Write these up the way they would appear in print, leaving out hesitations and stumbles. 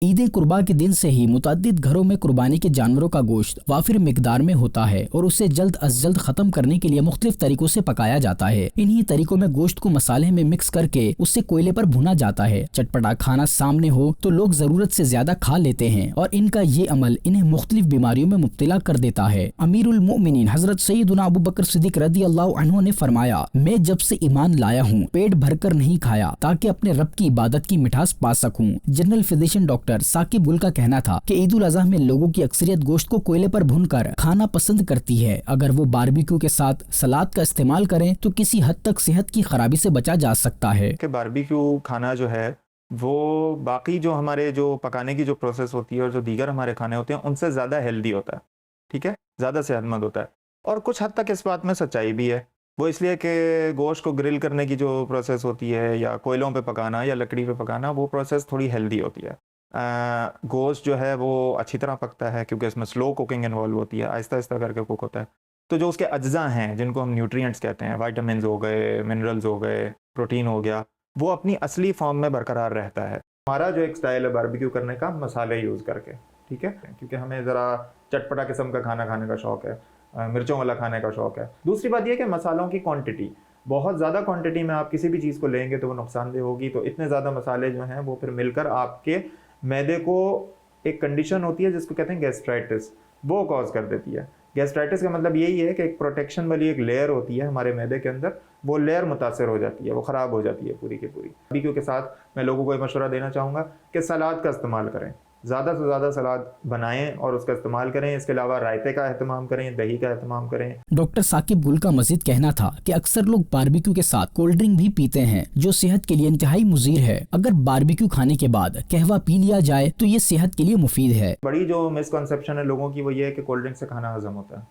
ईद कुर्बा के दिन से ही मुतअद्दिद घरों में कुर्बानी के जानवरों का गोश्त वाफिर मिकदार में होता है और उसे जल्द अज जल्द खत्म करने के लिए मुख्तलिफ तरीकों से पकाया जाता है। इन्हीं तरीकों में गोश्त को मसाले में मिक्स करके उसे कोयले पर भुना जाता है। चटपटा खाना सामने हो तो लोग जरूरत से ज्यादा खा लेते हैं और इनका ये अमल इन्हें मुख्तलिफ बीमारियों में मुब्तला कर देता है। अमीरुल मोमिनीन हजरत सैयदुना अबू बकर सिद्दीक रज़ियल्लाहु अन्हु ने फरमाया, मैं जब से ईमान लाया हूँ पेट भरकर नहीं खाया ताकि अपने रब की इबादत की मिठास पा सकूँ। जनरल फिजिशियन डॉक्टर साकिब गुल का कहना था कि ईद उल अज़हा में लोगों की अक्सरियत गोश्त को कोयले पर भूनकर खाना पसंद करती है। अगर वो बारबेक्यू के साथ सलाद का इस्तेमाल करें तो किसी हद तक सेहत की खराबी से बचा जा सकता है। कि बारबेक्यू खाना जो है वो बाकी जो हमारे जो पकाने की जो प्रोसेस होती है और जो दीगर हमारे खाने होते हैं उनसे ज़्यादा हेल्दी होता है, ठीक है, ज़्यादा सेहतमंद होता है। और कुछ हद तक इस बात में सच्चाई भी है। वो इसलिए कि गोश्त को ग्रिल करने की जो प्रोसेस होती है या कोयलों पे पकाना या लकड़ी पे पकाना, वो प्रोसेस थोड़ी हेल्दी होती है। गोश्त जो है वो अच्छी तरह पकता है क्योंकि इसमें स्लो कुकिंग इन्वॉल्व होती है, आहिस्ता आहिस्ता करके कुक होता है। तो जो उसके अज्जा हैं जिनको हम न्यूट्रिएंट्स कहते हैं, विटामिन्स हो गए, मिनरल्स हो गए, प्रोटीन हो गया, वो अपनी असली फॉर्म में बरकरार रहता है। हमारा जो एक स्टाइल है बारबेक्यू करने का, मसाले यूज़ करके, ठीक है, क्योंकि हमें ज़रा चटपटा किस्म का खाना खाने का शौक़ है, मिर्चों वाला खाने का शौक़ है। दूसरी बात यह कि मसालों की क्वांटिटी, बहुत ज़्यादा क्वांटिटी में आप किसी भी चीज़ को लेंगे तो वो नुकसानदेह होगी। तो इतने ज़्यादा मसाले जो हैं वो फिर मिलकर आपके मैदे को एक कंडीशन होती है जिसको कहते हैं गैस्ट्राइटिस, वो कॉज कर देती है। गैस्ट्राइटिस का मतलब यही है कि एक प्रोटेक्शन वाली एक लेयर होती है हमारे मैदे के अंदर, वो लेयर मुतासर हो जाती है, वो ख़राब हो जाती है पूरी की पूरी। बारबेक्यू के साथ मैं लोगों को ये मशवरा देना चाहूँगा कि सलाद का इस्तेमाल करें, ज़्यादा से ज़्यादा सलाद बनाएं और उसका इस्तेमाल करें। इसके अलावा रायते का एहतमाम करें, दही का एहतमाम करें। डॉक्टर साकिब गुल का मजीद कहना था कि अक्सर लोग बारबेक्यू के साथ कोल्ड ड्रिंक भी पीते हैं जो सेहत के लिए इंतहाई मुज़ीर है। अगर बारबेक्यू खाने के बाद कहवा पी लिया जाए तो ये सेहत के लिए मुफीद है। बड़ी जो मिसकंसेप्शन है लोगों की वो ये है कि कोल्ड ड्रिंक से खाना हजम होता है,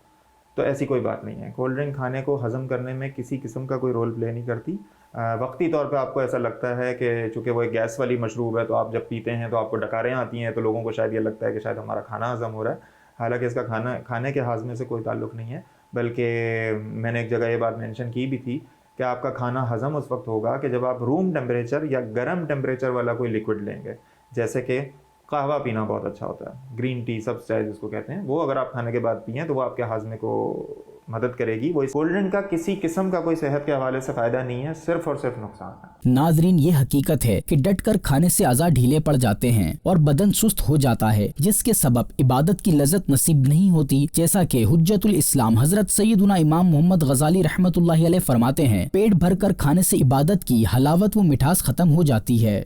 तो ऐसी कोई बात नहीं है। कोल्ड ड्रिंक खाने को हजम करने में किसी किस्म का कोई रोल प्ले नहीं करती। वक्ती तौर पे आपको ऐसा लगता है कि चूँकि वो एक गैस वाली मशरूब है तो आप जब पीते हैं तो आपको डकारें आती हैं, तो लोगों को शायद ये लगता है कि शायद हमारा खाना हजम हो रहा है। हालांकि इसका खाने के हाजमे से कोई ताल्लुक़ नहीं है, बल्कि मैंने एक जगह ये बात मेंशन की भी थी कि आपका खाना हजम उस वक्त होगा कि जब आप रूम टेम्परेचर या गर्म टेम्परेचर वाला कोई लिक्विड लेंगे। जैसे कि कहवा पीना बहुत अच्छा होता है, ग्रीन टी सब चाय जिसको कहते हैं, वो अगर आप खाने के बाद पिएं तो वो आपके हाजमे को मदद करेगी। वो कोल्ड ड्रिंक का किसी किस्म का कोई सेहत के हवाले से फ़ायदा नहीं है, सिर्फ और सिर्फ नुकसान है। नाजरीन, ये हकीकत है कि डट कर खाने से अज़ा ढीले पड़ जाते हैं और बदन सुस्त हो जाता है, जिसके सबब इबादत की लज़्ज़त नसीब नहीं होती। जैसा कि हुज्जतुल इस्लाम हजरत सैयदुना इमाम मोहम्मद गज़ाली रहमतुल्लाहि अलैह फरमाते हैं, पेट भर कर खाने से इबादत की हलावत व मिठास खत्म हो जाती है।